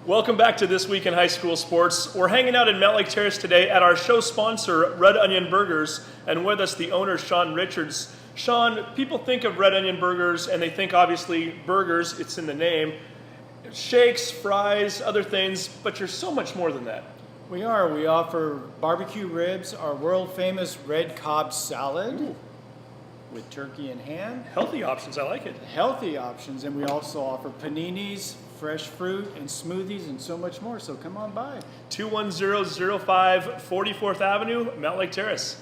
Welcome back to This Week in High School Sports. We're hanging out in Mountlake Terrace today at our show sponsor, Red Onion Burgers, and with us the owner, Sean Richards. Sean, people think of Red Onion Burgers and they think obviously burgers, it's in the name, shakes, fries, other things, but you're so much more than that. We are. We offer barbecue ribs, our world famous red Cobb salad. Ooh. With turkey and ham. Healthy options, I like it. Healthy options, and we also offer paninis, fresh fruit, and smoothies, and so much more, so come on by. 21005 44th Avenue, Mountlake Terrace.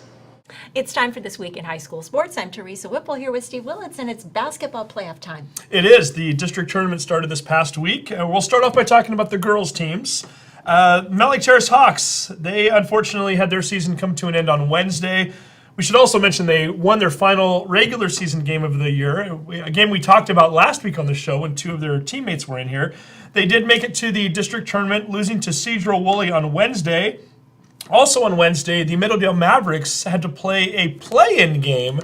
It's time for This Week in High School Sports. I'm Teresa Whipple here with Steve Willits, and it's basketball playoff time. It is. The district tournament started this past week. We'll start off by talking about the girls' teams. Mountlake Terrace Hawks, they unfortunately had their season come to an end on Wednesday. We should also mention they won their final regular season game of the year, a game we talked about last week on the show when two of their teammates were in here. They did make it to the district tournament, losing to Sedro Woolley on Wednesday. Also on Wednesday, the Middledale Mavericks had to play a play-in game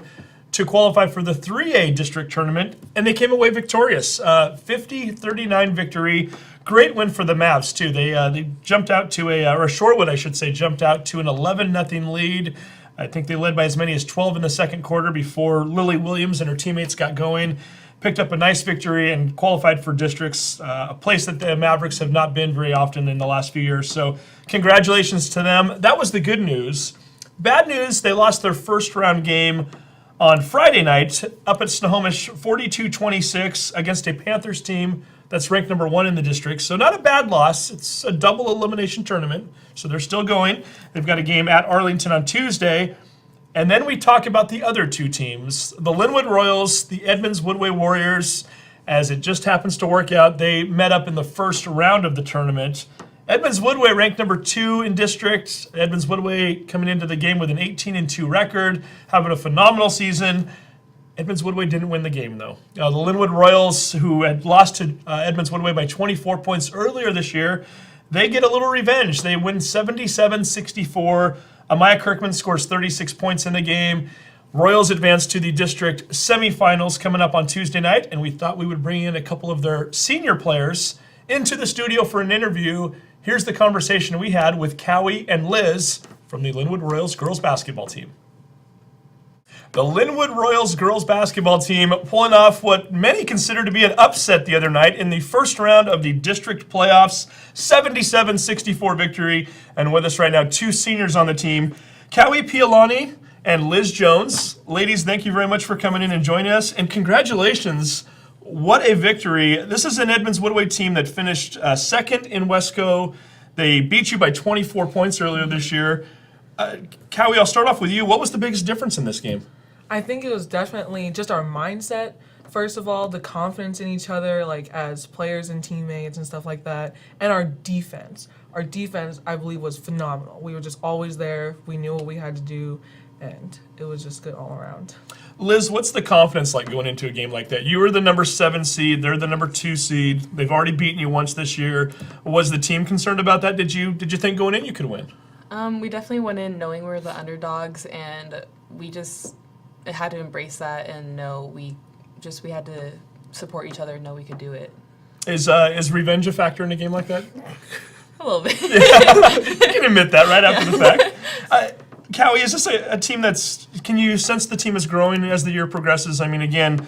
to qualify for the 3A district tournament, and they came away victorious. 50-39 victory. Great win for the Mavs, too. They jumped out to or Shorewood, I should say, jumped out to an 11-0 lead. I think they led by as many as 12 in the second quarter before Lily Williams and her teammates got going. Picked up a nice victory and qualified for districts, a place that the Mavericks have not been very often in the last few years. So congratulations to them. That was the good news. Bad news, they lost their first round game on Friday night up at Snohomish 42-26 against a Panthers team that's ranked number 1 in the district. So not a bad loss. It's a double elimination tournament, so they're still going. They've got a game at Arlington on Tuesday. And then we talk about the other two teams, the Lynnwood Royals, the Edmonds-Woodway Warriors. As it just happens to work out, they met up in the first round of the tournament. Edmonds-Woodway ranked number 2 in district. Edmonds-Woodway coming into the game with an 18-2 record, having a phenomenal season. Edmonds-Woodway didn't win the game, though. The Lynnwood Royals, who had lost to Edmonds-Woodway by 24 points earlier this year, they get a little revenge. They win 77-64. Amaya Kirkman scores 36 points in the game. Royals advance to the district semifinals coming up on Tuesday night, and we thought we would bring in a couple of their senior players into the studio for an interview. Here's the conversation we had with Cowie and Liz from the Lynnwood Royals girls basketball team. The Lynnwood Royals girls basketball team pulling off what many consider to be an upset the other night in the first round of the district playoffs, 77-64 victory. And with us right now, two seniors on the team, Cowie Pialani and Liz Jones. Ladies, thank you very much for coming in and joining us, and congratulations. What a victory. This is an Edmonds-Woodway team that finished second in Wesco. They beat you by 24 points earlier this year. Cowie, I'll start off with you. What was the biggest difference in this game? I think it was definitely just our mindset. First of all, the confidence in each other, like as players and teammates and stuff like that, and our defense. Our defense, I believe, was phenomenal. We were just always there. We knew what we had to do, and it was just good all around. Liz, what's the confidence like going into a game like that? You were the number 7 seed. They're the number 2 seed. They've already beaten you once this year. Was the team concerned about that? Did you think going in you could win? We definitely went in knowing we were the underdogs, and we just had to embrace that and know we had to support each other and know we could do it. Is revenge a factor in a game like that? A little bit. You can admit that right after the fact. Cowie, is this a team can you sense the team is growing as the year progresses? I mean, again,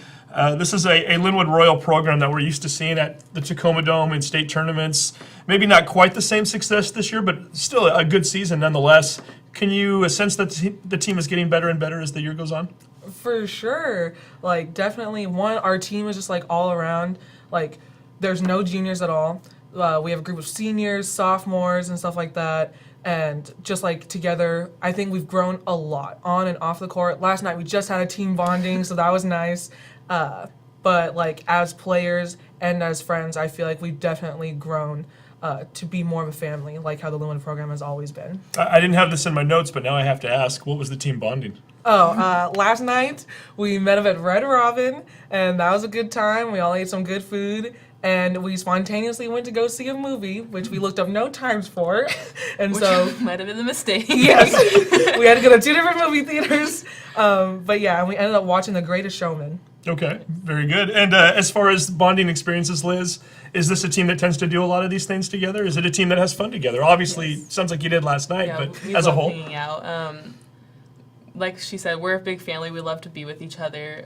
this is a Lynnwood Royal program that we're used to seeing at the Tacoma Dome and state tournaments. Maybe not quite the same success this year, but still a good season nonetheless. Can you sense that the team is getting better and better as the year goes on? For sure. Like, definitely, our team is just, like, all around. Like, there's no juniors at all. We have a group of seniors, sophomores, and stuff like that. And just, like, together, I think we've grown a lot on and off the court. Last night, we just had a team bonding, so that was nice. But, like, as players and as friends, I feel like we've definitely grown to be more of a family, like how the Lynnwood program has always been. I didn't have this in my notes, but now I have to ask, what was the team bonding? Last night, we met up at Red Robin, and that was a good time. We all ate some good food. And we spontaneously went to go see a movie, which we looked up no times for. And which so might have been the mistake. Yes. We had to go to 2 different movie theaters. But yeah, and we ended up watching The Greatest Showman. Okay, very good. And as far as bonding experiences, Liz, is this a team that tends to do a lot of these things together? Is it a team that has fun together? Obviously, Yes. sounds like you did last night, Yeah, but we as a love whole. hanging out. Like she said, we're a big family. We love to be with each other.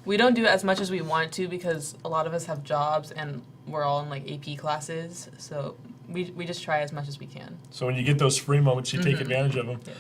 We don't do as much as we want to because a lot of us have jobs and we're all in like AP classes. So we just try as much as we can. So when you get those free moments, you take advantage of them. Yes.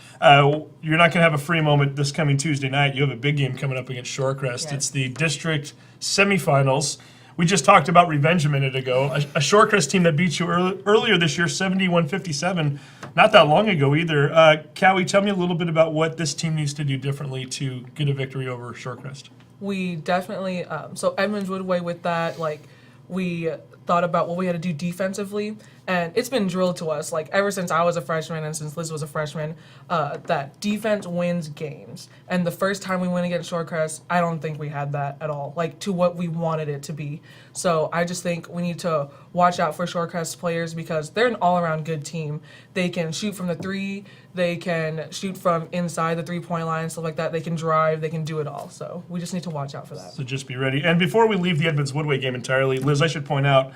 You're not going to have a free moment this coming Tuesday night. You have a big game coming up against Shorecrest. Yes. It's the district semifinals. We just talked about revenge a minute ago. A Shorecrest team that beat you earlier this year, 71-57, not that long ago either. Cowie, tell me a little bit about what this team needs to do differently to get a victory over Shorecrest. We definitely, so Edmonds-Woodway with that, like, we thought about what we had to do defensively, and it's been drilled to us, like, ever since I was a freshman and since Liz was a freshman, that defense wins games. And the first time we went against Shorecrest, I don't think we had that at all, like, to what we wanted it to be. So I just think we need to watch out for Shorecrest players because they're an all-around good team. They can shoot from the three, they can shoot from inside the three-point line, stuff like that. They can drive, they can do it all. So we just need to watch out for that. So just be ready. And before we leave the Edmonds-Woodway game entirely, Liz, I should point out,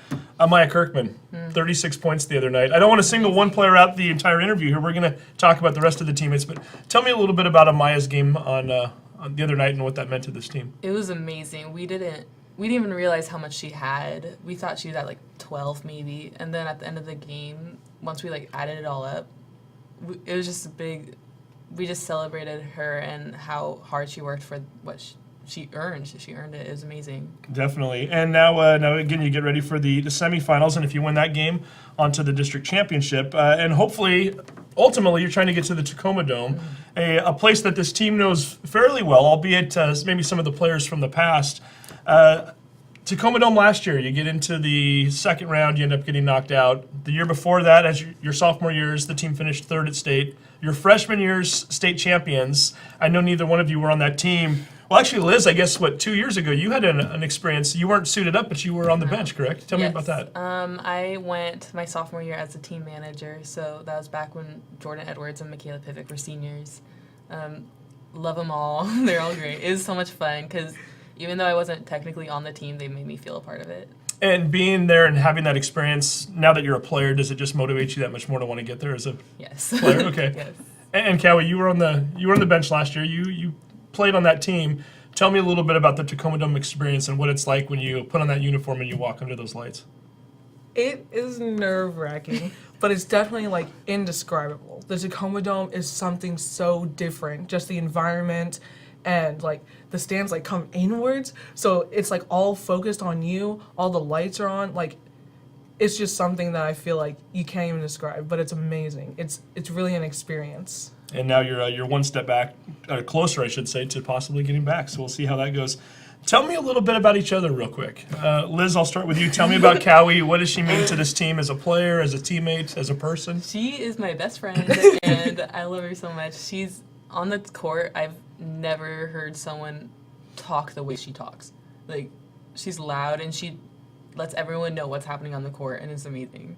Maya Kirkman, 36 points the other night. I don't want to single one player out the entire interview here. We're going to talk about the rest of the teammates, but tell me a little bit about Amaya's game on the other night and what that meant to this team. It was amazing. We didn't even realize how much she had. We thought she was at like 12 maybe, and then at the end of the game, once we like added it all up, it was just a big. We just celebrated her and how hard she worked for what she earned. She earned it. It was amazing. Definitely. And now again, you get ready for the semifinals, and if you win that game, onto the district championship, and hopefully, ultimately, you're trying to get to the Tacoma Dome, a place that this team knows fairly well, albeit maybe some of the players from the past. Tacoma Dome last year, you get into the second round, you end up getting knocked out. The year before that, as your sophomore years, the team finished third at state. Your freshman year's state champions. I know neither one of you were on that team. Well, actually, Liz, I guess, 2 years ago, you had an experience. You weren't suited up, but you were on the bench, correct? Tell me about that. I went my sophomore year as a team manager, so that was back when Jordan Edwards and Michaela Pivick were seniors. Love them all. They're all great. It was so much fun because even though I wasn't technically on the team, they made me feel a part of it. And being there and having that experience, now that you're a player, does it just motivate you that much more to want to get there as a Yes. player? Okay. Yes. And Cowie, you were on the bench last year. You played on that team. Tell me a little bit about the Tacoma Dome experience and what it's like when you put on that uniform and you walk under those lights. It is nerve-wracking, but it's definitely, like, indescribable. The Tacoma Dome is something so different, just the environment and, like, the stands, like, come inwards, so it's, like, all focused on you, all the lights are on, like, it's just something that I feel like you can't even describe, but it's amazing. It's really an experience. And now you're one step back, closer, I should say, to possibly getting back, so we'll see how that goes. Tell me a little bit about each other real quick. Liz, I'll start with you. Tell me about Cowie. What does she mean to this team as a player, as a teammate, as a person? She is my best friend, and I love her so much. She's on the court. I've never heard someone talk the way she talks. Like, she's loud, and she lets everyone know what's happening on the court, and it's amazing.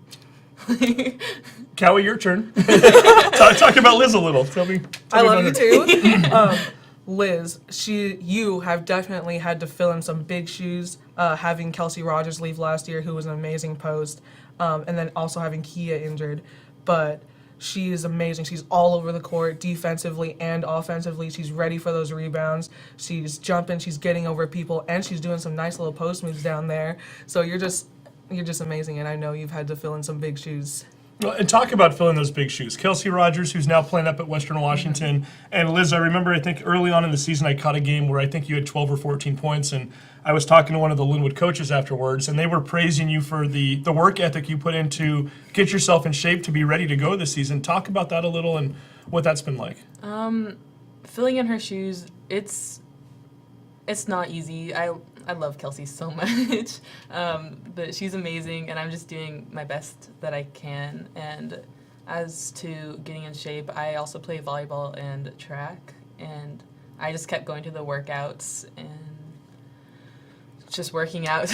Cowie, your turn. talk about Liz a little. Tell me I love about you her. too. Liz, you have definitely had to fill in some big shoes, having Kelsey Rogers leave last year, who was an amazing post, and then also having Kia injured. But she is amazing. She's all over the court, defensively and offensively. She's ready for those rebounds. She's jumping, she's getting over people, and she's doing some nice little post moves down there. So you're just amazing, and I know you've had to fill in some big shoes. Well, and talk about filling those big shoes. Kelsey Rogers, who's now playing up at Western Washington, and Liz, I remember, I think early on in the season, I caught a game where I think you had 12 or 14 points, and I was talking to one of the Lynnwood coaches afterwards, and they were praising you for the work ethic you put in to get yourself in shape to be ready to go this season. Talk about that a little and what that's been like. Filling in her shoes, it's not easy. I love Kelsey so much, but she's amazing, and I'm just doing my best that I can. And as to getting in shape, I also play volleyball and track, and I just kept going to the workouts and just working out.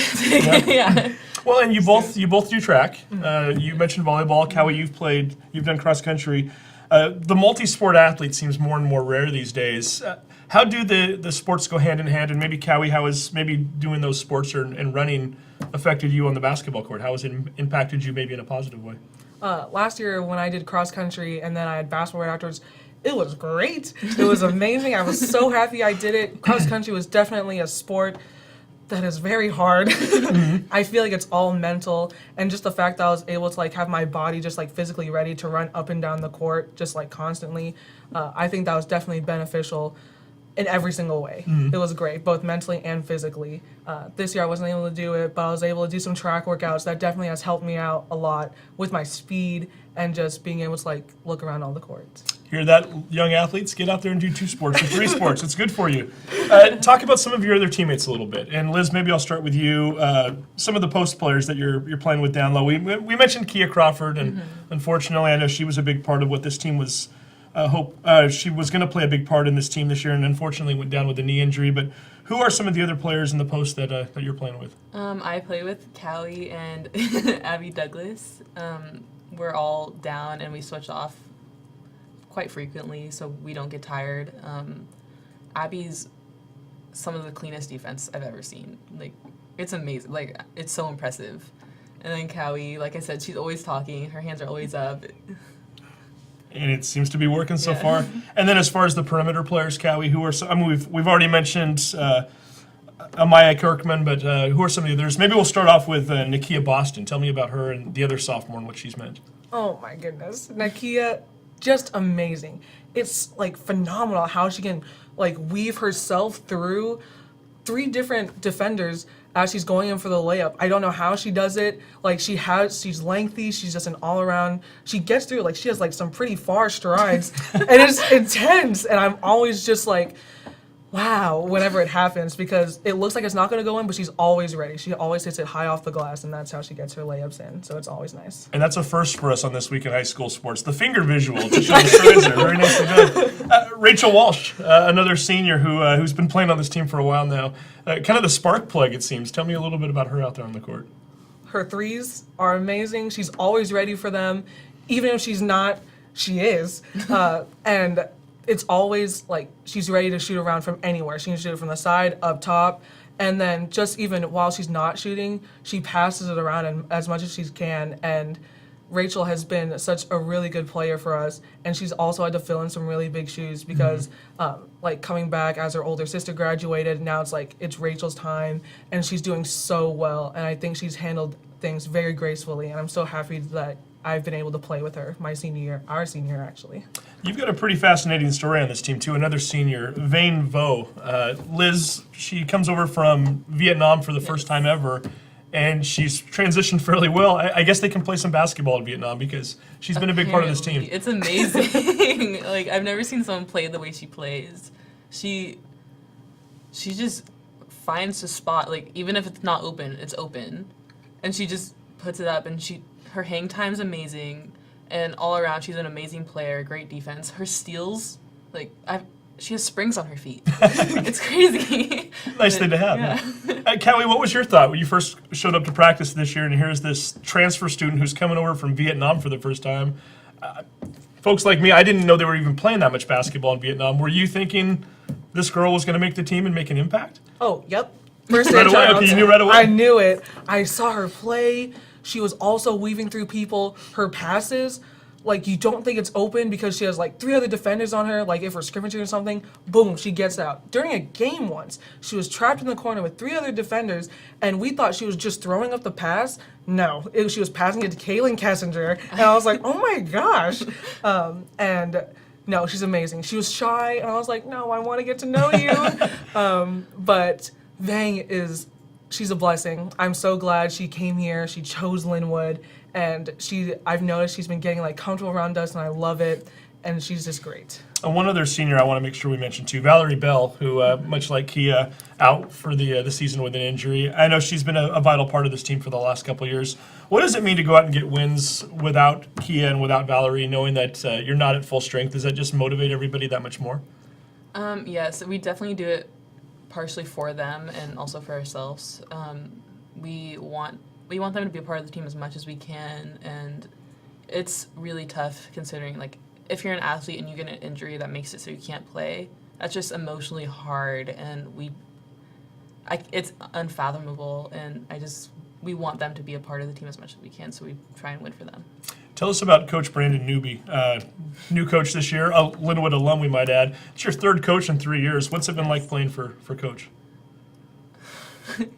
Yeah. Well, and you both do track. You mentioned volleyball. Cowie, you've done cross country. The multi-sport athlete seems more and more rare these days. How do the sports go hand in hand? And maybe, Cowie, how has maybe doing those sports and running affected you on the basketball court? How has it impacted you maybe in a positive way? Last year when I did cross country and then I had basketball right afterwards, it was great. It was amazing. I was so happy I did it. Cross country was definitely a sport that is very hard. I feel like it's all mental, and just the fact that I was able to like have my body just like physically ready to run up and down the court just like constantly, I think that was definitely beneficial in every single way. It was great, both mentally and physically. This year I wasn't able to do it, but I was able to do some track workouts. That definitely has helped me out a lot with my speed and just being able to like look around all the courts. Hear that, young athletes? Get out there and do 2 sports or 3 sports. It's good for you. Talk about some of your other teammates a little bit. And Liz, maybe I'll start with you. Some of the post players that you're playing with down low. We mentioned Kia Crawford, and unfortunately, I know she was a big part of what this team was. She was going to play a big part in this team this year, and unfortunately went down with a knee injury. But who are some of the other players in the post that you're playing with? I play with Callie and Abby Douglas. We're all down and we switch off quite frequently so we don't get tired. Abby's some of the cleanest defense I've ever seen. Like, it's amazing. Like, it's so impressive. And then Callie, like I said, she's always talking. Her hands are always up. And it seems to be working so far. And then as far as the perimeter players, Cowie, who are we've already mentioned Amaya Kirkman, but who are some of the others? Maybe we'll start off with Nakia Boston. Tell me about her and the other sophomore and what she's meant. Oh my goodness. Nakia, just amazing. It's like phenomenal how she can like weave herself through 3 different defenders as she's going in for the layup. I don't know how she does it. Like she's lengthy, she's just an all around, she gets through, like she has like some pretty far strides and it's intense. And I'm always just like, wow, whenever it happens, because it looks like it's not gonna go in, but she's always ready. She always hits it high off the glass, and that's how she gets her layups in. So it's always nice. And that's a first for us on This Week in High School Sports. The finger visual to show the strides there. Very nicely done. Rachel Walsh, another senior who's been playing on this team for a while now. Kind of the spark plug, it seems. Tell me a little bit about her out there on the court. Her threes are amazing. She's always ready for them. Even if she's not, she is. And it's always like she's ready to shoot around from anywhere. She can shoot it from the side, up top, and then just even while she's not shooting, she passes it around as much as she can. And Rachel has been such a really good player for us, and she's also had to fill in some really big shoes because like coming back as her older sister graduated, now it's like it's Rachel's time, and she's doing so well, and I think she's handled things very gracefully, and I'm so happy that I've been able to play with her our senior year actually. You've got a pretty fascinating story on this team too. Another senior, Vane Vo. Liz, she comes over from Vietnam for the first time ever, and she's transitioned fairly well. I guess they can play some basketball in Vietnam because she's been a big part of this team. It's amazing. Like, I've never seen someone play the way she plays. She just finds a spot, like even if it's not open, it's open, and she just puts it up. And her hang time's amazing, and all around she's an amazing player. Great defense. Her steals, like she has springs on her feet. It's crazy. Nice thing to have. Yeah. Cowie, what was your thought when you first showed up to practice this year, and here's this transfer student who's coming over from Vietnam for the first time? Folks like me, I didn't know they were even playing that much basketball in Vietnam. Were you thinking this girl was going to make the team and make an impact? Oh, yep. First Right away? Okay, you knew right away? I knew it. I saw her play. She was also weaving through people. Her passes, like you don't think it's open because she has like 3 other defenders on her. Like if we're scrimmaging or something, boom, she gets out. During a game once, she was trapped in the corner with 3 other defenders, and we thought she was just throwing up the pass. No, she was passing it to Kaylin Kessinger, and I was like, oh my gosh. And no, she's amazing. She was shy, and I was like, no, I want to get to know you. But Vang she's a blessing. I'm so glad she came here. She chose Lynnwood, and I've noticed she's been getting like comfortable around us, and I love it. And she's just great. One other senior I want to make sure we mention too, Valerie Bell, who much like Kia, out for the season with an injury. I know she's been a vital part of this team for the last couple of years. What does it mean to go out and get wins without Kia and without Valerie, knowing that you're not at full strength? Does that just motivate everybody that much more? Yes, we definitely do it partially for them and also for ourselves. We want them to be a part of the team as much as we can, and it's really tough considering like if you're an athlete and you get an injury that makes it so you can't play, that's just emotionally hard, and it's unfathomable, and we want them to be a part of the team as much as we can, so we try and win for them. Tell us about Coach Brandon Newby, new coach this year, a Lynnwood alum, we might add. It's your third coach in 3 years. What's it been like playing for Coach?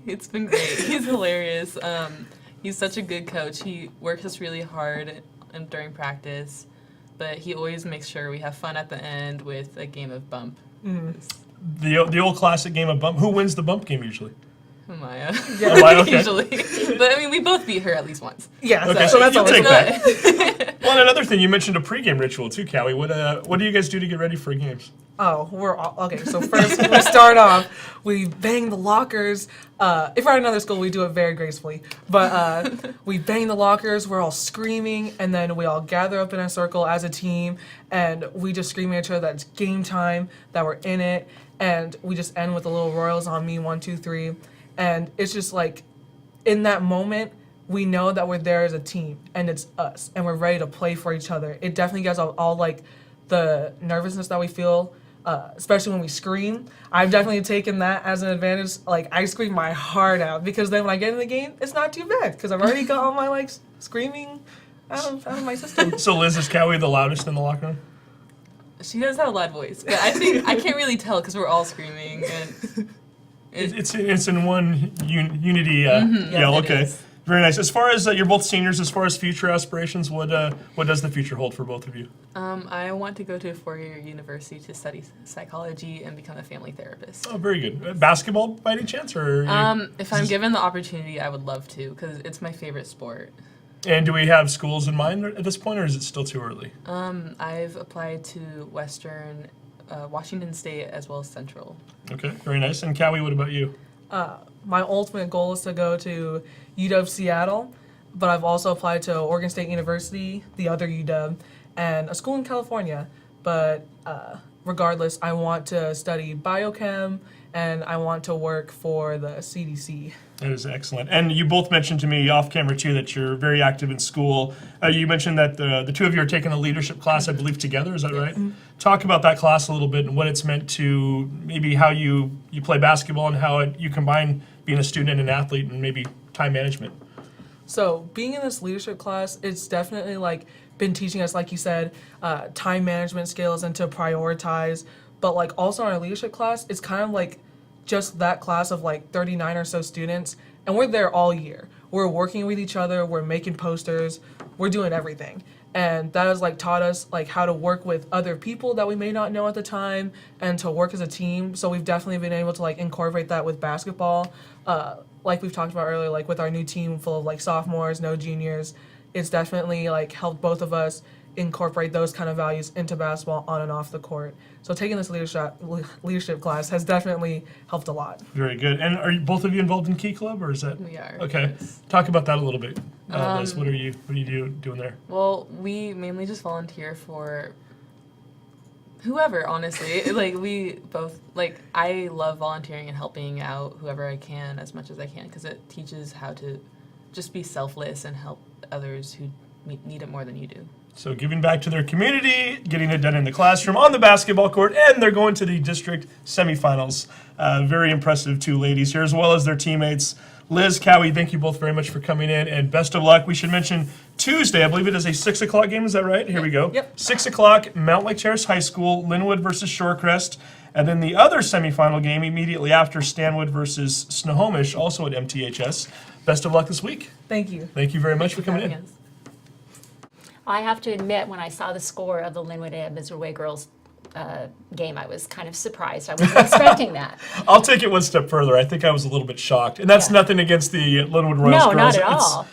It's been great. He's hilarious. He's such a good coach. He works us really hard during practice, but he always makes sure we have fun at the end with a game of bump. The old classic game of bump. Who wins the bump game usually? Maya. Maya, okay. Usually. But I mean, we both beat her at least once. Yeah, Okay, so that's you'll always take fun. that. Well, and another thing, you mentioned a pregame ritual too, Callie. What do you guys do to get ready for games? Oh, okay. So first, we start off, we bang the lockers. If we're at another school, we do it very gracefully. But we bang the lockers, we're all screaming, and then we all gather up in a circle as a team, and we just scream at each other that it's game time, that we're in it, and we just end with the little Royals on me, 1, 2, 3. And it's just like, in that moment, we know that we're there as a team, and it's us, and we're ready to play for each other. It definitely gets all like the nervousness that we feel, especially when we scream. I've definitely taken that as an advantage. Like, I scream my heart out, because then when I get in the game, it's not too bad, because I've already got all my like screaming out of my system. So Liz, is Callie the loudest in the locker room? She does have a loud voice, but I think I can't really tell because we're all screaming. And It's in one unity yell. it Okay, is. very nice. As far as you're both seniors, as far as future aspirations, what does the future hold for both of you? I want to go to a 4-year university to study psychology and become a family therapist. Oh, very good. Basketball by any chance, or? If I'm given the opportunity, I would love to, because it's my favorite sport. And do we have schools in mind at this point, or is it still too early? I've applied to Western, Washington State, as well as Central. Okay, very nice. And Callie, what about you? My ultimate goal is to go to UW Seattle, but I've also applied to Oregon State University, the other UW, and a school in California. But regardless, I want to study biochem, and I want to work for the CDC. That is excellent. And you both mentioned to me off camera too that you're very active in school. You mentioned that the two of you are taking a leadership class, I believe, together. Is that right? Mm-hmm. Talk about that class a little bit and what it's meant to maybe how you play basketball and how you combine being a student and an athlete and maybe time management. So being in this leadership class, it's definitely like been teaching us, like you said, time management skills and to prioritize. But like also in our leadership class, it's kind of like just that class of like 39 or so students, and we're there all year. We're working with each other, we're making posters, we're doing everything. And that has like taught us like how to work with other people that we may not know at the time and to work as a team. So we've definitely been able to like incorporate that with basketball. Like we've talked about earlier, like with our new team full of like sophomores, no juniors, it's definitely like helped both of us incorporate those kind of values into basketball on and off the court. So taking this leadership class has definitely helped a lot. Very good. And are both of you involved in Key Club, or is that? We are. Okay. Yes. Talk about that a little bit. Liz, what are you doing there? Well, we mainly just volunteer for whoever, honestly. Like, we both, like, I love volunteering and helping out whoever I can as much as I can, because it teaches how to just be selfless and help others who need it more than you do. So giving back to their community, getting it done in the classroom, on the basketball court, and they're going to the district semifinals. Very impressive two ladies here, as well as their teammates. Liz, Cowie, thank you both very much for coming in, and best of luck. We should mention Tuesday, I believe it is a 6 o'clock game, is that right? Here we go. Yep. 6 o'clock, Mountlake Terrace High School, Lynnwood versus Shorecrest. And then the other semifinal game immediately after, Stanwood versus Snohomish, also at MTHS. Best of luck this week. Thank you. Thank you very much for coming in. Yes. I have to admit, when I saw the score of the Lynnwood Edmonds-Woodway girls game, I was kind of surprised. I wasn't expecting that. I'll take it one step further. I think I was a little bit shocked. And that's nothing against the Lynnwood Royals No, girls. not at all.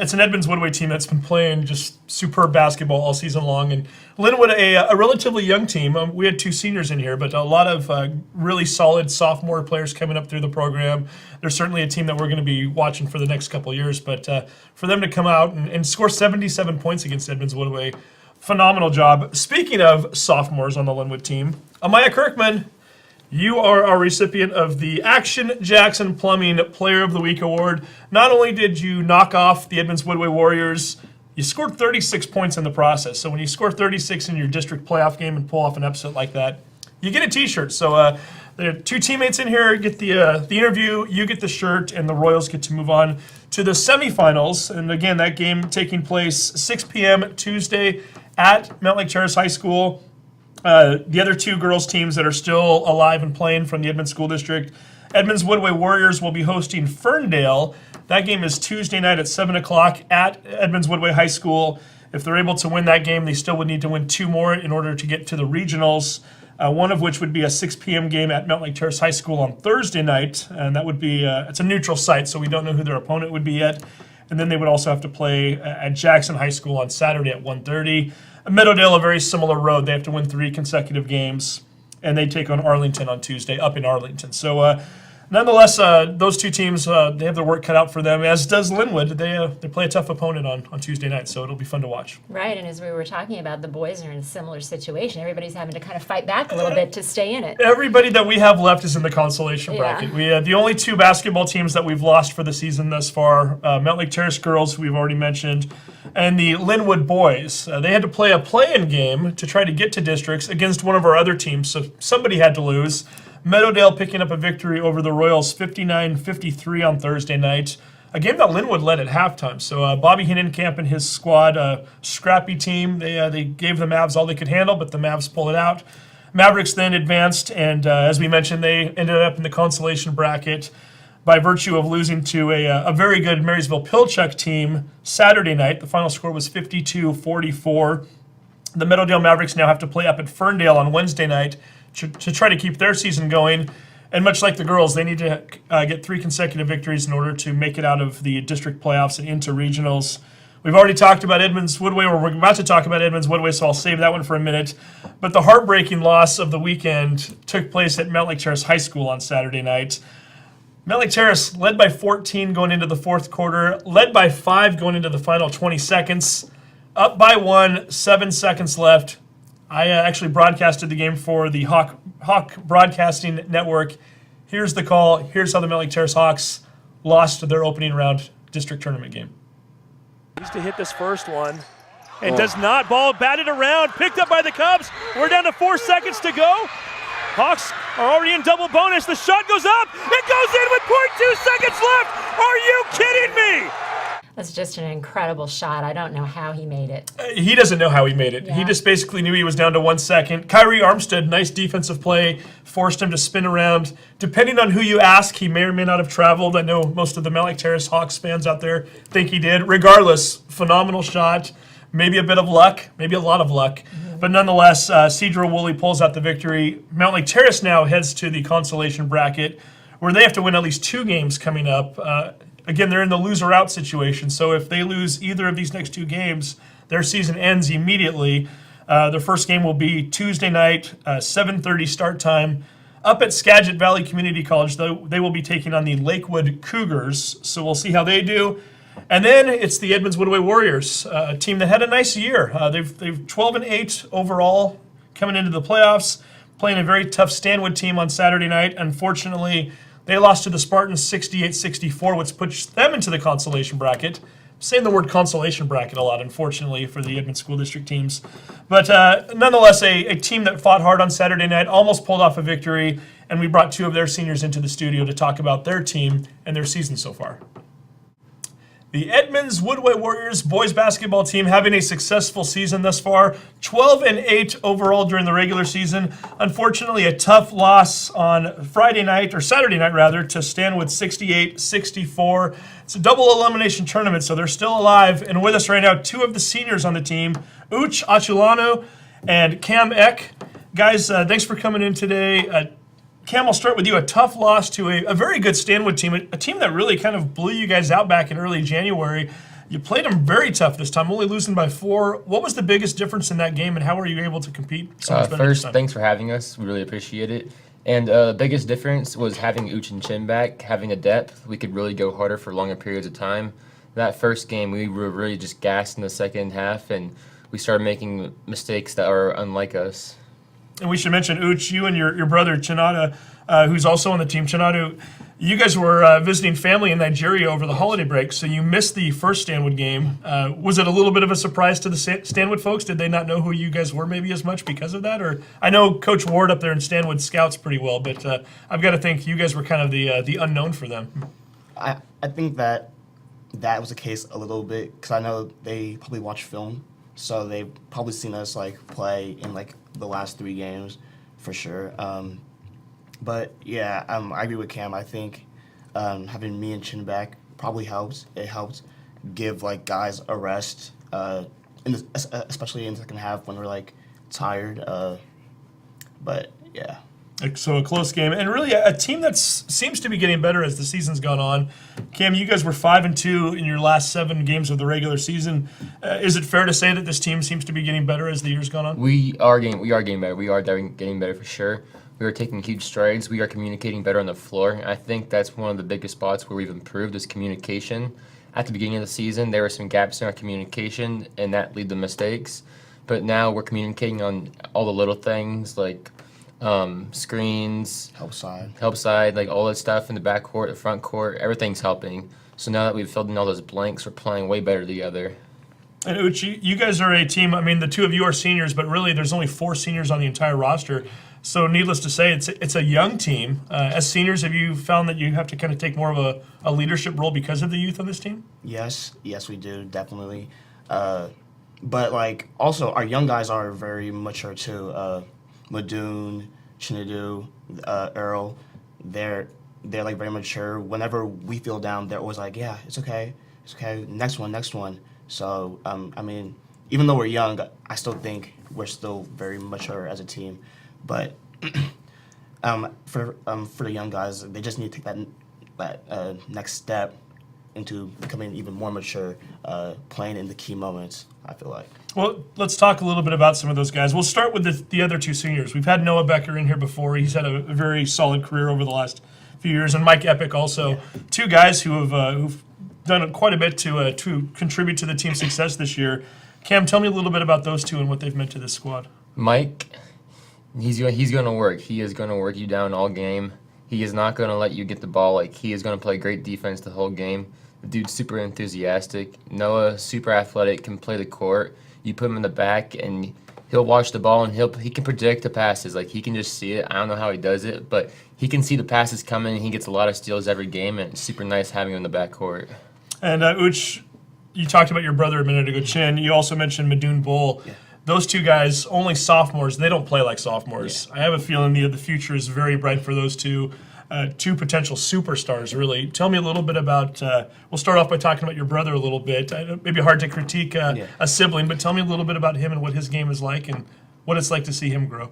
It's an Edmonds-Woodway team that's been playing just superb basketball all season long. And Lynnwood, a relatively young team. We had two seniors in here, but a lot of really solid sophomore players coming up through the program. They're certainly a team that we're going to be watching for the next couple of years. But for them to come out and score 77 points against Edmonds-Woodway, phenomenal job. Speaking of sophomores on the Lynnwood team, Amaya Kirkman, you are our recipient of the Action Jackson Plumbing Player of the Week Award. Not only did you knock off the Edmonds-Woodway Warriors, You scored 36 points in the process. So when you score 36 in your district playoff game and pull off an upset like that, you get a T-shirt. So there are two teammates in here get the interview, you get the shirt, and the Royals get to move on to the semifinals. And again, that game taking place 6 p.m. Tuesday at Mountlake Terrace High School. The other two girls teams that are still alive and playing from the Edmonds School District, Edmonds-Woodway Warriors will be hosting Ferndale. That game is Tuesday night at 7 o'clock at Edmonds-Woodway High School. If they're able to win that game, they still would need to win 2 more in order to get to the regionals. One of which would be a 6 p.m. game at Mountlake Terrace High School on Thursday night, and that would be it's a neutral site, so we don't know who their opponent would be yet. And then they would also have to play at Jackson High School on Saturday at 1:30. Meadowdale, a very similar road. They have to win 3 consecutive games, and they take on Arlington on Tuesday up in Arlington. So nonetheless, those two teams, they have their work cut out for them, as does Lynnwood. They play a tough opponent on Tuesday night, so it'll be fun to watch. Right, and as we were talking about, the boys are in a similar situation. Everybody's having to kind of fight back a little bit to stay in it. Everybody that we have left is in the consolation Yeah. bracket. We the only 2 basketball teams that we've lost for the season thus far, Mountlake Terrace girls, who we've already mentioned, and the Lynnwood boys. They had to play a play-in game to try to get to districts against one of our other teams, so somebody had to lose. Meadowdale picking up a victory over the Royals 59-53 on Thursday night. A game that Lynnwood led at halftime. So Bobby Hinnenkamp and his squad, scrappy team. They gave the Mavs all they could handle, but the Mavs pulled it out. Mavericks then advanced, and as we mentioned, they ended up in the consolation bracket by virtue of losing to a very good Marysville-Pilchuck team Saturday night. The final score was 52-44. The Meadowdale Mavericks now have to play up at Ferndale on Wednesday night to try to keep their season going. And much like the girls, they need to get 3 consecutive victories in order to make it out of the district playoffs and into regionals. We've already talked about Edmonds-Woodway, or we're about to talk about Edmonds-Woodway, so I'll save that one for a minute. But the heartbreaking loss of the weekend took place at Mountlake Terrace High School on Saturday night. Mountlake Terrace led by 14 going into the 4th quarter, led by 5 going into the final 20 seconds, up by 1, 7 seconds left. I actually broadcasted the game for the Hawk Broadcasting Network. Here's the call. Here's how the Mountlake Terrace Hawks lost their opening round district tournament game. Needs to hit this first one and does not. Ball batted around, picked up by the Cubs. We're down to 4 seconds to go. Hawks are already in double bonus. The shot goes up. It goes in with 0.2 seconds left. Are you kidding me? That's just an incredible shot. I don't know how he made it. He doesn't know how he made it. Yeah. He just basically knew he was down to 1 second. Kyrie Armstead, nice defensive play, forced him to spin around. Depending on who you ask, he may or may not have traveled. I know most of the Mountlake Terrace Hawks fans out there think he did. Regardless, phenomenal shot. Maybe a bit of luck, maybe a lot of luck. Mm-hmm. But nonetheless, Sedro Woolley pulls out the victory. Mountlake Terrace now heads to the consolation bracket, where they have to win at least 2 games coming up. Again, they're in the loser-out situation, so if they lose either of these next 2 games, their season ends immediately. Their first game will be Tuesday night, 7:30 start time, up at Skagit Valley Community College. They will be taking on the Lakewood Cougars, so we'll see how they do. And then it's the Edmonds-Woodway Warriors, a team that had a nice year. They've 12-8 overall coming into the playoffs, playing a very tough Stanwood team on Saturday night. Unfortunately, they lost to the Spartans 68-64, which puts them into the consolation bracket. I'm saying the word consolation bracket a lot, unfortunately, for the Edmonds School District teams. But nonetheless, a team that fought hard on Saturday night, almost pulled off a victory, and we brought 2 of their seniors into the studio to talk about their team and their season so far. The Edmonds-Woodway Warriors boys basketball team having a successful season thus far, 12-8 overall during the regular season. Unfortunately, a tough loss on Saturday night to Stanwood 68-64. It's a double elimination tournament, so they're still alive. And with us right now, 2 of the seniors on the team, Acholonu and Cam Eck. Guys, thanks for coming in today. Cam, I'll start with you. A tough loss to a very good Stanwood team, a team that really kind of blew you guys out back in early January. You played them very tough this time, only losing by 4. What was the biggest difference in that game, and how were you able to compete so much better this First, time? thanks for having us. We really appreciate it. And the biggest difference was having Uchenna back, having a depth. We could really go harder for longer periods of time. That first game, we were really just gassed in the second half, and we started making mistakes that are unlike us. And we should mention, Uch, you and your brother, Chinada, who's also on the team. Chinadu, you guys were visiting family in Nigeria over the holiday break, so you missed the first Stanwood game. Was it a little bit of a surprise to the Stanwood folks? Did they not know who you guys were maybe as much because of that? Or I know Coach Ward up there in Stanwood scouts pretty well, but I've got to think you guys were kind of the unknown for them. I think that was the case a little bit because I know they probably watch film, so they've probably seen us like play in like the last 3 games for sure. But yeah, I agree with Cam. I think having me and Chin back probably helps. It helps give like guys a rest, especially in the second half when we're like tired. But yeah. So a close game, and really a team that seems to be getting better as the season's gone on. Cam, you guys were 5-2 in your last 7 games of the regular season. Is it fair to say that this team seems to be getting better as the year's gone on? We are getting better. We are getting better for sure. We are taking huge strides. We are communicating better on the floor. I think that's one of the biggest spots where we've improved is communication. At the beginning of the season, there were some gaps in our communication, and that led to mistakes. But now we're communicating on all the little things like screens, Help side, like all that stuff in the back court, the front court, everything's helping. So now that we've filled in all those blanks, we're playing way better together. And Uchi, you guys are a team. I mean, the 2 of you are seniors, but really there's only 4 seniors on the entire roster. So needless to say, it's a young team. As seniors, have you found that you have to kind of take more of a leadership role because of the youth on this team? Yes, we do, definitely. But like also our young guys are very mature too. Madoon, Chinadu, Earl, they're like very mature. Whenever we feel down, they're always like, yeah, it's okay, next one. So I mean, even though we're young, I still think we're still very mature as a team. But for the young guys, they just need to take that next step into becoming even more mature, playing in the key moments, I feel like. Well, let's talk a little bit about some of those guys. We'll start with the other 2 seniors. We've had Noah Becker in here before. He's had a very solid career over the last few years, and Mike Epic also. Yeah. 2 guys who've done quite a bit to contribute to the team's success this year. Cam, tell me a little bit about those 2 and what they've meant to this squad. Mike, he's going to work. He is going to work you down all game. He is not going to let you get the ball. Like, he is going to play great defense the whole game. The dude's super enthusiastic. Noah, super athletic, can play the court. You put him in the back, and he'll watch the ball, and he can predict the passes. Like, he can just see it. I don't know how he does it, but he can see the passes coming, and he gets a lot of steals every game, and it's super nice having him in the back court. And Uch, you talked about your brother a minute ago, Chin. You also mentioned Madoon Bull. Yeah. Those 2 guys, only sophomores. They don't play like sophomores. Yeah. I have a feling the future is very bright for those 2 potential superstars, really. Tell me a little bit about, we'll start off by talking about your brother a little bit. Maybe hard to critique a sibling, but tell me a little bit about him and what his game is like and what it's like to see him grow.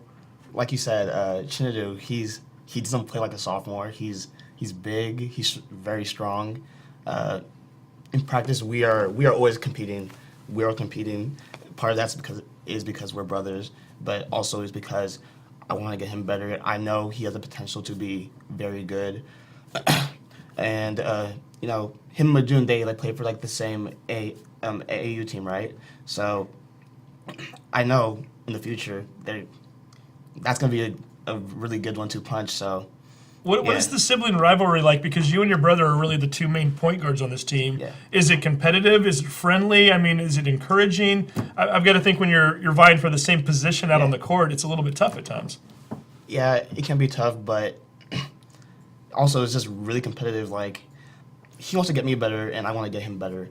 Like you said, Chinadu, he doesn't play like a sophomore. He's big, he's very strong. In practice, we are always competing. We are competing. Part of that's because we're brothers, but also is because I want to get him better. I know he has the potential to be very good. And, you know, him and Madoon, they play for, the same AAU team, right? So I know in the future that's going to be a really good 1-2 punch, so. What is the sibling rivalry like? Because you and your brother are really the 2 main point guards on this team. Yeah. Is it competitive? Is it friendly? I mean, is it encouraging? I've got to think when you're vying for the same position out on the court, it's a little bit tough at times. Yeah, it can be tough, but also it's just really competitive. Like, he wants to get me better, and I want to get him better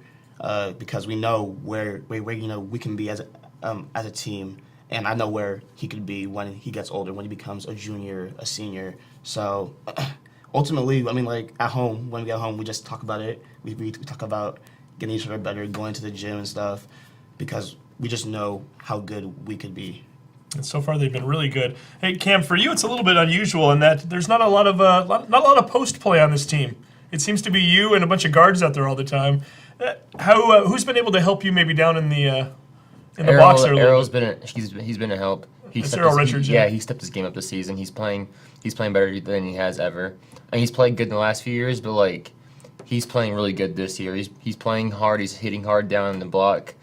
because we know where we can be as a team. And I know where he could be when he gets older, when he becomes a junior, a senior. So ultimately, I mean, at home, when we get home, we just talk about it. We talk about getting each other better, going to the gym and stuff, because we just know how good we could be. And so far, they've been really good. Hey, Cam, for you, it's a little bit unusual in that there's not a lot of post play on this team. It seems to be you and a bunch of guards out there all the time. Who's been able to help you maybe down in the box there? Errol's he's been a help. Errol Richards. He stepped his game up this season. He's playing better than he has ever. And he's played good in the last few years, but he's playing really good this year. He's playing hard. He's hitting hard down in the block.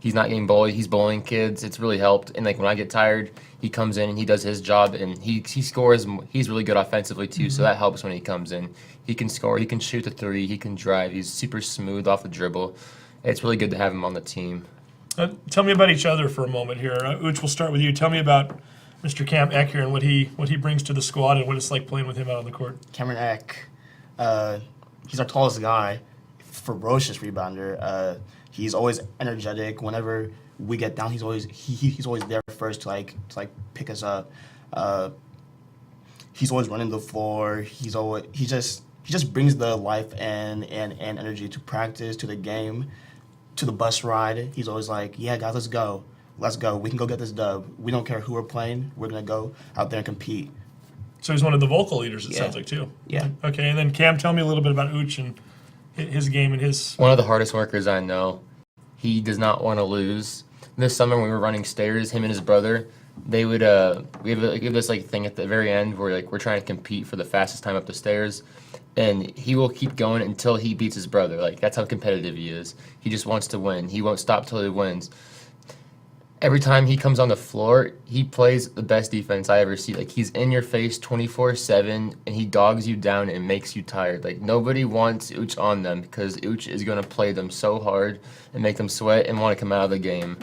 He's not getting bullied. He's bullying kids. It's really helped. And like when I get tired, he comes in and he does his job, and he scores. He's really good offensively too, so that helps when he comes in. He can score. He can shoot the three. He can drive. He's super smooth off the dribble. It's really good to have him on the team. Tell me about each other for a moment here. Uch, we'll start with you. Tell me about Mr. Cam Eck here and what he brings to the squad and what it's like playing with him out on the court. Kameron Eck, he's our tallest guy, ferocious rebounder. He's always energetic. Whenever we get down, he's always there first to pick us up. He's always running the floor. He just brings the life and energy to practice, to the game, to the bus ride. He's always like, yeah, guys, let's go. We can go get this dub. We don't care who we're playing. We're going to go out there and compete. So he's one of the vocal leaders, it Yeah. sounds like, too. Yeah. Okay, and then Cam, tell me a little bit about Uch and his game and his... One of the hardest workers I know. He does not want to lose. This summer when we were running stairs, him and his brother, they would we have this thing at the very end where we're trying to compete for the fastest time up the stairs, and he will keep going until he beats his brother. That's how competitive he is. He just wants to win. He won't stop till he wins. Every time he comes on the floor, he plays the best defense I ever see. He's in your face 24/7, and he dogs you down and makes you tired. Nobody wants Uch on them because Uch is going to play them so hard and make them sweat and want to come out of the game.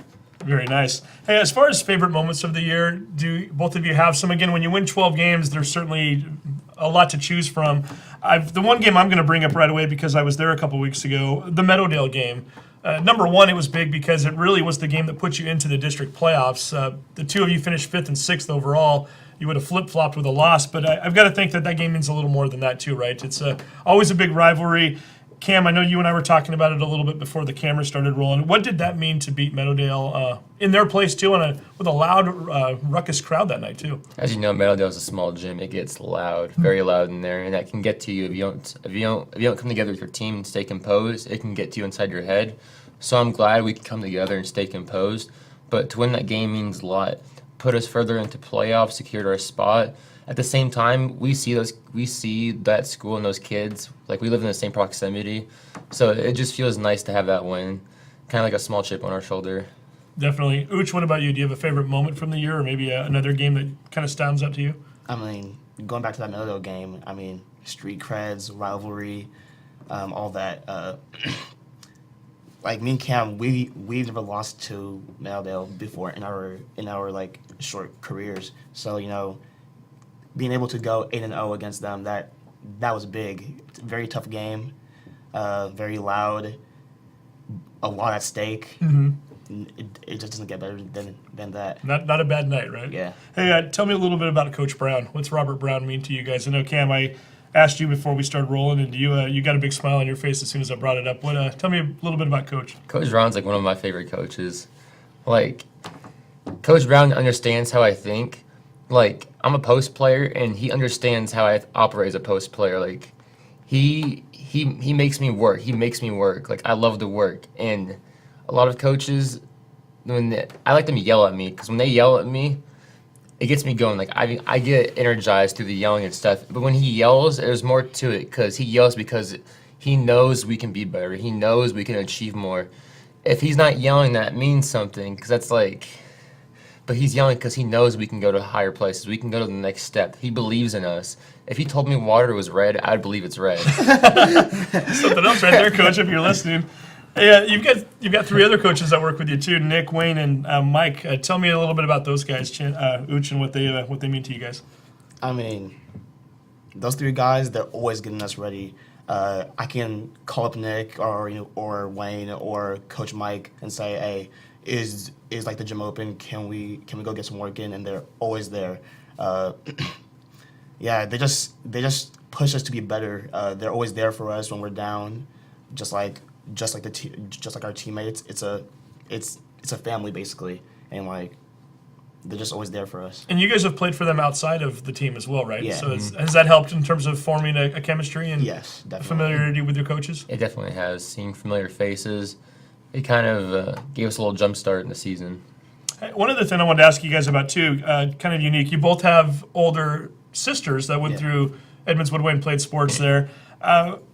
Very nice. Hey, as far as favorite moments of the year, do both of you have some? Again, when you win 12 games, there's certainly a lot to choose from. The one game I'm going to bring up right away because I was there a couple weeks ago, the Meadowdale game. Number one, it was big because it really was the game that put you into the district playoffs. The two of you finished 5th and 6th overall. You would have flip-flopped with a loss, but I've got to think that game means a little more than that too, right? It's always a big rivalry. Cam, I know you and I were talking about it a little bit before the camera started rolling. What did that mean to beat Meadowdale in their place too, and with a loud, ruckus crowd that night too? As you know, Meadowdale is a small gym. It gets loud, very loud in there, and that can get to you if you don't come together with your team and stay composed. It can get to you inside your head. So I'm glad we can come together and stay composed. But to win that game means a lot. Put us further into playoffs, secured our spot. At the same time, we see that school and those kids. We live in the same proximity, so it just feels nice to have that win, kind of like a small chip on our shoulder. Definitely. Uch, what about you? Do you have a favorite moment from the year, or maybe another game that kind of stands out to you? I mean, going back to that Meadowdale game, street creds, rivalry, all that. Me and Cam, we've never lost to Meadowdale before in our short careers. So being able to go 8-0 against them, that was big. It's a very tough game, very loud, a lot at stake. Mm-hmm. It just doesn't get better than that. Not a bad night, right? Yeah. Hey, tell me a little bit about Coach Brown. What's Robert Brown mean to you guys? I know, Cam, I asked you before we started rolling, and you got a big smile on your face as soon as I brought it up. Tell me a little bit about Coach. Coach Brown's one of my favorite coaches. Coach Brown understands how I think. I'm a post player, and he understands how I operate as a post player. He makes me work. He makes me work. I love to work. And a lot of coaches, I like them to yell at me, because when they yell at me, it gets me going. I get energized through the yelling and stuff. But when he yells, there's more to it, because he yells because he knows we can be better. He knows we can achieve more. If he's not yelling, that means something, because that's but he's yelling because he knows we can go to higher places. We can go to the next step. He believes in us. If he told me water was red, I'd believe it's red. Something else right there, Coach, if you're listening. Hey, you've got 3 other coaches that work with you too, Nick, Wayne, and Mike. Tell me a little bit about those guys, Uch, and what they mean to you guys. Those 3 guys, they're always getting us ready. I can call up Nick or Wayne or Coach Mike and say, hey, is the gym open? Can we go get some work in? And they're always there. Yeah, they just push us to be better. They're always there for us when we're down, just like our teammates. It's a family basically, and they're just always there for us. And you guys have played for them outside of the team as well, right? Yeah. So has that helped in terms of forming a chemistry and Yes, definitely. familiarity with your coaches? It definitely has. Seeing familiar faces, it kind of gave us a little jump start in the season. One other thing I wanted to ask you guys about too, kind of unique. You both have older sisters that went through Edmonds-Woodway and played sports there.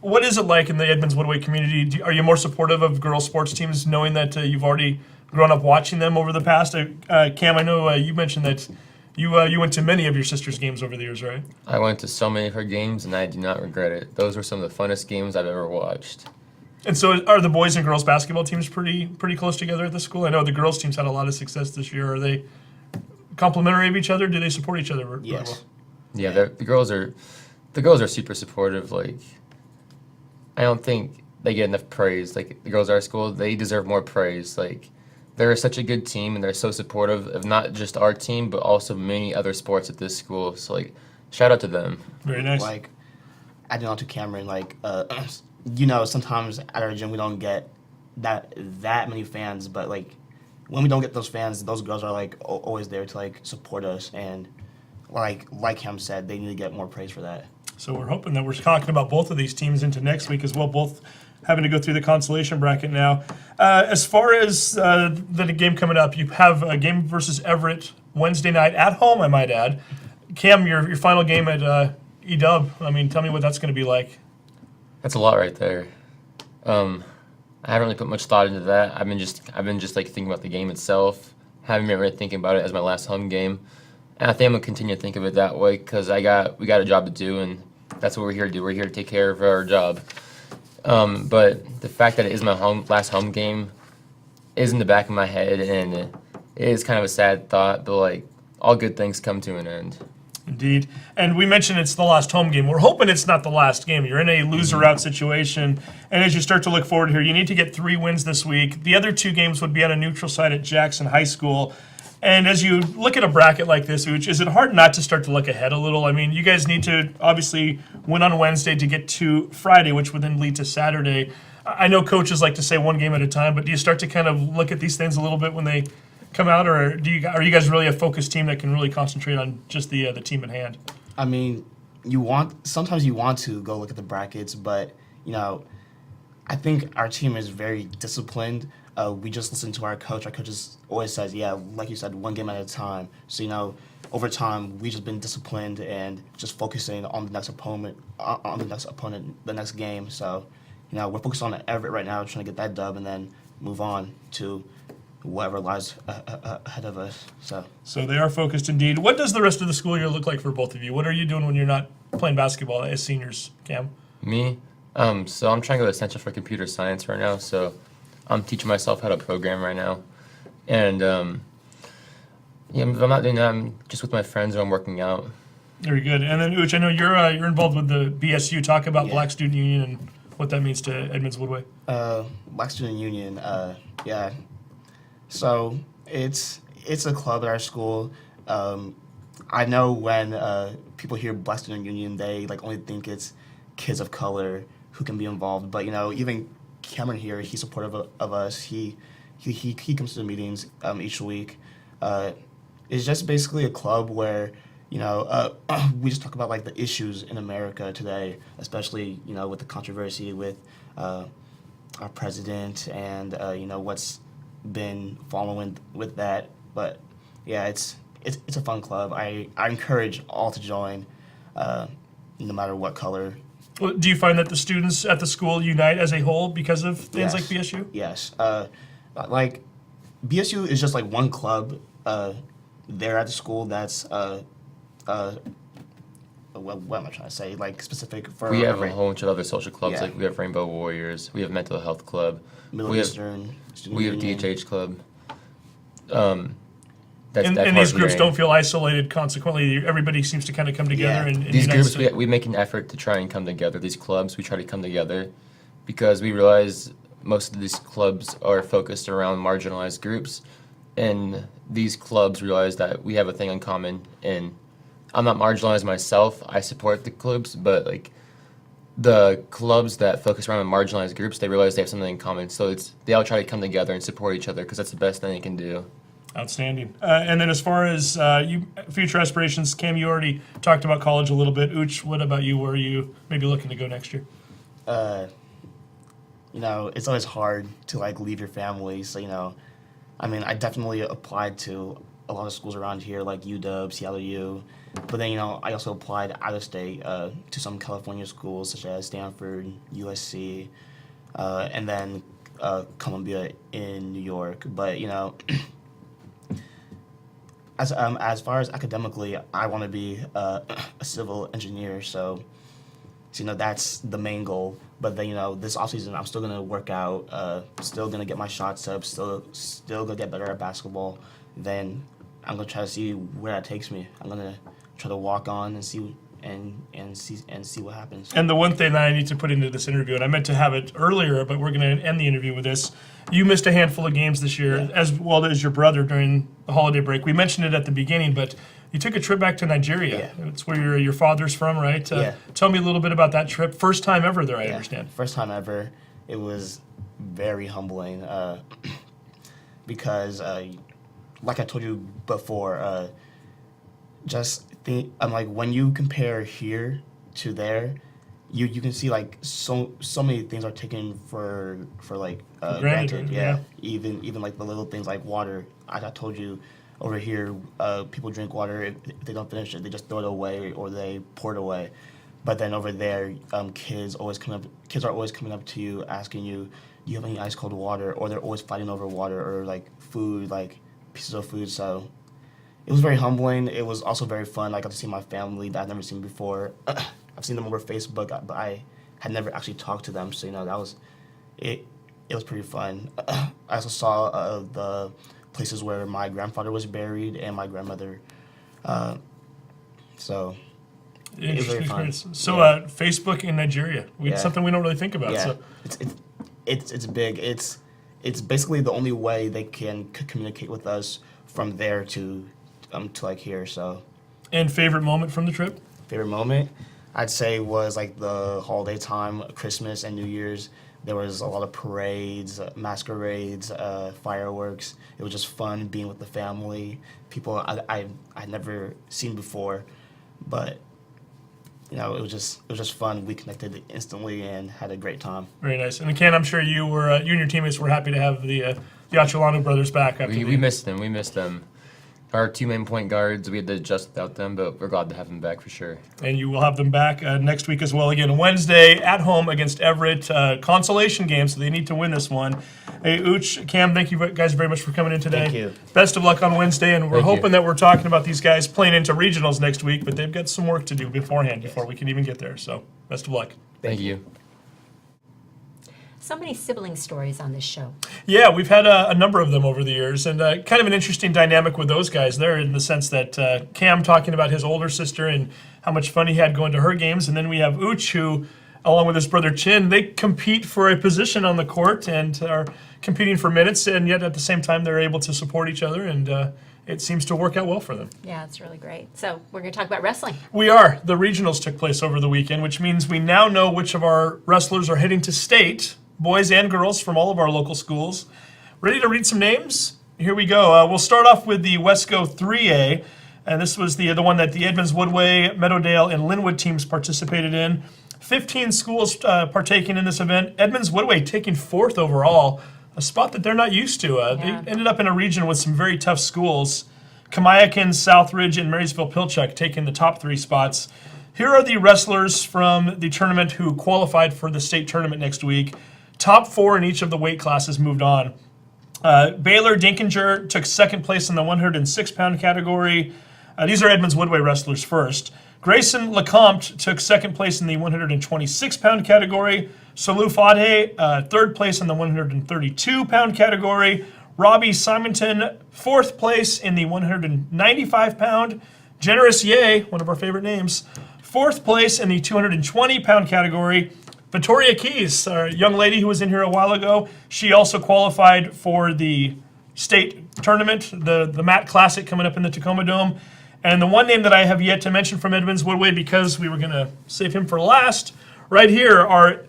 What is it like in the Edmonds-Woodway community? Are you more supportive of girls' sports teams, knowing that you've already grown up watching them over the past. Cam, I know you mentioned that you went to many of your sister's games over the years, right? I went to so many of her games, and I do not regret it. Those were some of the funnest games I've ever watched. And so, are the boys and girls basketball teams pretty close together at the school? I know the girls teams had a lot of success this year. Are they complementary of each other? Do they support each other really Yes. well? Yeah, the girls are super supportive. Like, I don't think they get enough praise. Like, the girls at our school, they deserve more praise. Like, they're such a good team, and they're so supportive of not just our team, but also many other sports at this school. So, like, shout out to them. Very nice. Like, adding on to Kameron, like, sometimes at our gym we don't get that many fans, but like when we don't get those fans, those girls are like always there to like support us, and like Cam said, they need to get more praise for that. So we're hoping that we're talking about both of these teams into next week as well, both having to go through the consolation bracket now. As far as the game coming up, you have a game versus Everett Wednesday night at home, I might add. Cam, your final game at EW, I mean, tell me what that's going to be like. That's a lot right there. I haven't really put much thought into that. I've been just like thinking about the game itself. Haven't been really thinking about it as my last home game. And I think I'm gonna continue to think of it that way because we got a job to do, and that's what we're here to do. We're here to take care of our job. But the fact that it is my last home game is in the back of my head, and it is kind of a sad thought. But like all good things come to an end. Indeed. And we mentioned it's the last home game. We're hoping it's not the last game. You're in a loser-out situation. And as you start to look forward here, you need to get 3 wins this week. The other 2 games would be on a neutral site at Jackson High School. And as you look at a bracket like this, Uch, is it hard not to start to look ahead a little? I mean, you guys need to obviously win on Wednesday to get to Friday, which would then lead to Saturday. I know coaches like to say 1 game at a time, but do you start to kind of look at these things a little bit when they come out, or are you guys really a focused team that can really concentrate on just the team at hand? I mean, sometimes you want to go look at the brackets, but I think our team is very disciplined. We just listen to our coach. Our coach always says, yeah, like you said, 1 game at a time. So over time, we just been disciplined and just focusing on the next opponent, the next game. So we're focused on Everett right now, trying to get that dub and then move on to whatever lies ahead of us. So they are focused indeed. What does the rest of the school year look like for both of you? What are you doing when you're not playing basketball as seniors, Cam? Me? So I'm trying to go to Central for Computer Science right now, so I'm teaching myself how to program right now. And if I'm not doing that, I'm just with my friends or I'm working out. Very good. And then, Uch, I know you're involved with the BSU. Talk about Yeah. Black Student Union and what that means to Edmonds-Woodway. Black Student Union, yeah. So it's a club at our school. I know when people hear Black Student Union, they only think it's kids of color who can be involved. But even Kameron here, he's supportive of us. He comes to the meetings each week. It's just basically a club where we just talk about the issues in America today, especially with the controversy with our president and what's been following with that. But yeah, it's a fun club. I encourage all to join, no matter what color. Well, do you find that the students at the school unite as a whole because of things like BSU? Yes. BSU is just one club there at the school that's what am I trying to say? Specific for We have a whole bunch of other social clubs. Yeah. We have Rainbow Warriors. We have Mental Health Club. Middle Eastern Student We have Union. DHH Club. And That's these groups great. don't feel isolated. Consequently, everybody seems to kind of come together. Yeah. And These unite groups, to- we make an effort to try and come together. These clubs, we try to come together because we realize most of these clubs are focused around marginalized groups, and these clubs realize that we have a thing in common. And I'm not marginalized myself. I support the clubs, but the clubs that focus around marginalized groups, they realize they have something in common. So they all try to come together and support each other because that's the best thing they can do. Outstanding. And then as far as future aspirations, Cam, you already talked about college a little bit. Uch, what about you? Where are you maybe looking to go next year? It's always hard to leave your family. So I definitely applied to a lot of schools around here like UW, Seattle U, but then I also applied out of state to some California schools such as Stanford, USC, and then Columbia in New York. But as far as academically, I want to be a civil engineer. So that's the main goal. But then this offseason, I'm still gonna work out, still gonna get my shots up, still gonna get better at basketball. Then I'm gonna try to see where that takes me. I'm gonna try to walk on and see what happens. And the one thing that I need to put into this interview, and I meant to have it earlier, but we're going to end the interview with this. You missed a handful of games this year, as well as your brother during the holiday break. We mentioned it at the beginning, but you took a trip back to Nigeria. Yeah. It's where your father's from, right? Yeah. Tell me a little bit about that trip. First time ever there, I understand. First time ever. It was very humbling because, like I told you before, when you compare here to there, you can see like so many things are taken for granted. Yeah. Even like the little things like water. I told you over here, people drink water. If they don't finish it, they just throw it away or they pour it away. But then over there, kids are always coming up to you asking you, do you have any ice cold water? Or they're always fighting over water or like food, like pieces of food. So it was very humbling. It was also very fun. I got to see my family that I've never seen before. I've seen them over Facebook, but I had never actually talked to them. So that was it. It was pretty fun. I also saw the places where my grandfather was buried and my grandmother. So it was very fun. So Facebook in Nigeria, something we don't really think about. Yeah, So. it's big. It's basically the only way they can communicate with us from there to like here. So. And favorite moment from the trip? Favorite moment, I'd say, was like the holiday time, Christmas and New Year's. There was a lot of parades, masquerades, fireworks. It was just fun being with the family, people I'd never seen before, but it was just fun. We connected instantly and had a great time. Very nice. And Ken, I'm sure you and your teammates were happy to have the Acholonu brothers back. We missed them. We missed them. Our two main point guards, we had to adjust without them, but we're glad to have them back for sure. And you will have them back next week as well. Again, Wednesday at home against Everett. Consolation game, so they need to win this one. Hey, Uch, Cam, thank you guys very much for coming in today. Thank you. Best of luck on Wednesday, and we're Thank you. hoping that we're talking about these guys playing into regionals next week, but they've got some work to do beforehand before we can even get there. So, best of luck. Thank you. So many sibling stories on this show. Yeah, we've had a number of them over the years, and kind of an interesting dynamic with those guys there in the sense that Cam talking about his older sister and how much fun he had going to her games, and then we have Uch, who, along with his brother Chin, they compete for a position on the court and are competing for minutes, and yet at the same time they're able to support each other, and it seems to work out well for them. Yeah, it's really great. So we're going to talk about wrestling. We are. The regionals took place over the weekend, which means we now know which of our wrestlers are heading to state, boys and girls from all of our local schools. Ready to read some names? Here we go. We'll start off with the Wesco 3A, and this was the one that the Edmonds-Woodway, Meadowdale, and Lynnwood teams participated in. 15 schools partaking in this event. Edmonds-Woodway taking 4th overall, a spot that they're not used to. They ended up in a region with some very tough schools. Kamiakin, Southridge, and Marysville-Pilchuck taking the top 3 spots. Here are the wrestlers from the tournament who qualified for the state tournament next week. Top 4 in each of the weight classes moved on. Baylor Dinkinger took 2nd place in the 106-pound category. These are Edmonds-Woodway wrestlers first. Grayson Lecomte took 2nd place in the 126-pound category. Salou Fadhe, 3rd place in the 132-pound category. Robbie Simonton, 4th place in the 195-pound. Generous Ye, one of our favorite names, 4th place in the 220-pound category. Victoria Keys, our young lady who was in here a while ago, she also qualified for the state tournament, the Matt Classic coming up in the Tacoma Dome. And the one name that I have yet to mention from Edmonds-Woodway, because we were going to save him for last, right here, our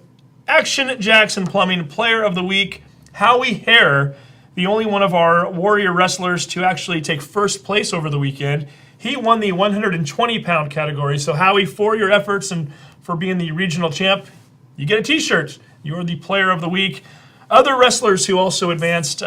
Action Jackson Plumbing Player of the Week, Howie Hare, the only one of our Warrior wrestlers to actually take 1st place over the weekend. He won the 120-pound category. So Howie, for your efforts and for being the regional champ, you get a t-shirt. You're the Player of the Week. Other wrestlers who also advanced,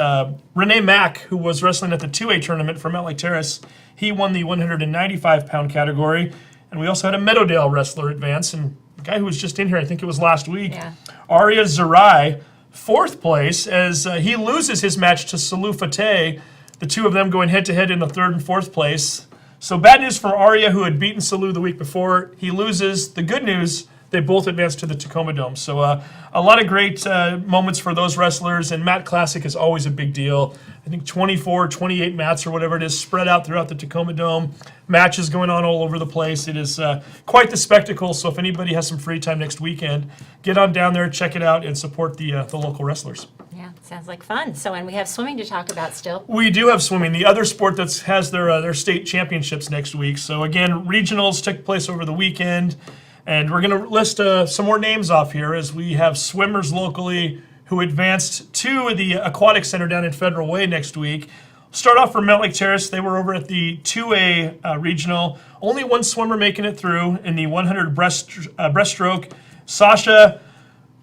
Renee Mack, who was wrestling at the 2A tournament for Mountlake Terrace, he won the 195-pound category. And we also had a Meadowdale wrestler advance, and the guy who was just in here, I think it was last week, Yeah. Aria Zerai, fourth place as he loses his match to Salou Fateh. The two of them going head-to-head in the third and fourth place. So bad news for Arya, who had beaten Salou the week before. He loses. The good news, they both advanced to the Tacoma Dome. So a lot of great moments for those wrestlers, and Mat Classic is always a big deal. I think 24, 28 mats or whatever it is spread out throughout the Tacoma Dome. Matches going on all over the place. It is quite the spectacle, so if anybody has some free time next weekend, get on down there, check it out, and support the local wrestlers. Yeah, sounds like fun. So, and we have swimming to talk about still. We do have swimming, the other sport that has their state championships next week. So again, regionals took place over the weekend, and we're going to list some more names off here as we have swimmers locally who advanced to the Aquatic Center down in Federal Way next week. Start off for Mountlake Terrace. They were over at the 2A regional. Only one swimmer making it through in the 100 breaststroke. Sasha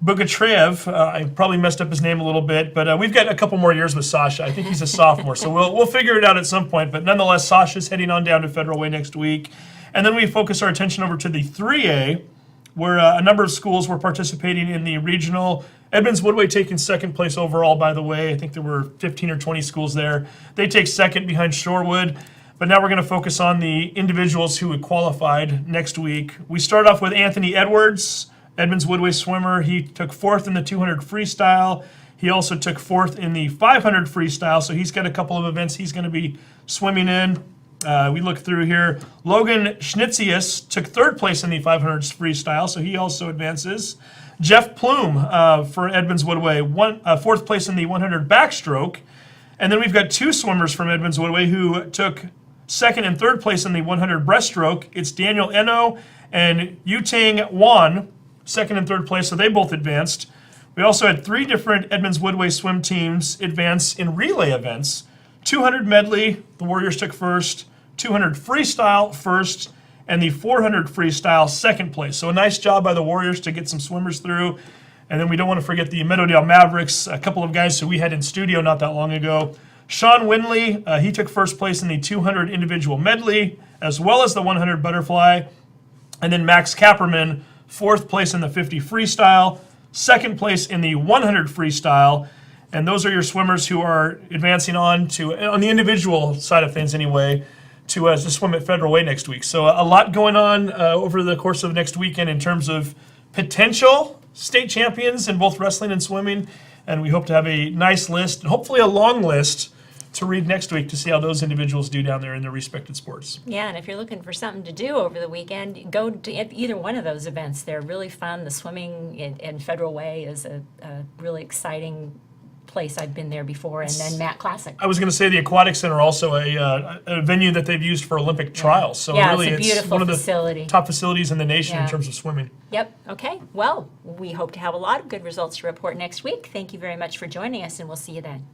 Bogatrev. I probably messed up his name a little bit, but we've got a couple more years with Sasha. I think he's a sophomore, so we'll figure it out at some point. But nonetheless, Sasha's heading on down to Federal Way next week. And then we focus our attention over to the 3A, where a number of schools were participating in the regional. Edmonds-Woodway taking second place overall, by the way. I think there were 15 or 20 schools there. They take second behind Shorewood. But now we're going to focus on the individuals who had qualified next week. We start off with Anthony Edwards, Edmonds-Woodway swimmer. He took fourth in the 200 freestyle. He also took fourth in the 500 freestyle, so he's got a couple of events he's going to be swimming in. We look through here. Logan Schnitzius took third place in the 500 freestyle, so he also advances. Jeff Plume for Edmonds-Woodway, fourth place in the 100 backstroke. And then we've got two swimmers from Edmonds-Woodway who took second and third place in the 100 breaststroke. It's Daniel Eno and Yutang Wan, second and third place, so they both advanced. We also had three different Edmonds-Woodway swim teams advance in relay events. 200 medley, the Warriors took first. 200 freestyle first, and the 400 freestyle second place. So a nice job by the Warriors to get some swimmers through. And then we don't want to forget the Meadowdale Mavericks, a couple of guys who we had in studio not that long ago. Sean Winley, he took first place in the 200 individual medley, as well as the 100 butterfly. And then Max Kapperman, fourth place in the 50 freestyle, second place in the 100 freestyle. And those are your swimmers who are advancing on the individual side of things anyway, to swim at Federal Way next week. So a lot going on over the course of next weekend in terms of potential state champions in both wrestling and swimming. And we hope to have a nice list, and hopefully a long list, to read next week to see how those individuals do down there in their respected sports. Yeah, and if you're looking for something to do over the weekend, go to either one of those events. They're really fun. The swimming in Federal Way is a really exciting place. I've been there before, and then Mat Classic. I was going to say the Aquatic Center also a venue that they've used for Olympic trials. So yeah, really it's a beautiful one of the facility. top facilities in the nation in Yeah. terms of swimming. Yep. Okay. Well, we hope to have a lot of good results to report next week. Thank you very much for joining us, and we'll see you then.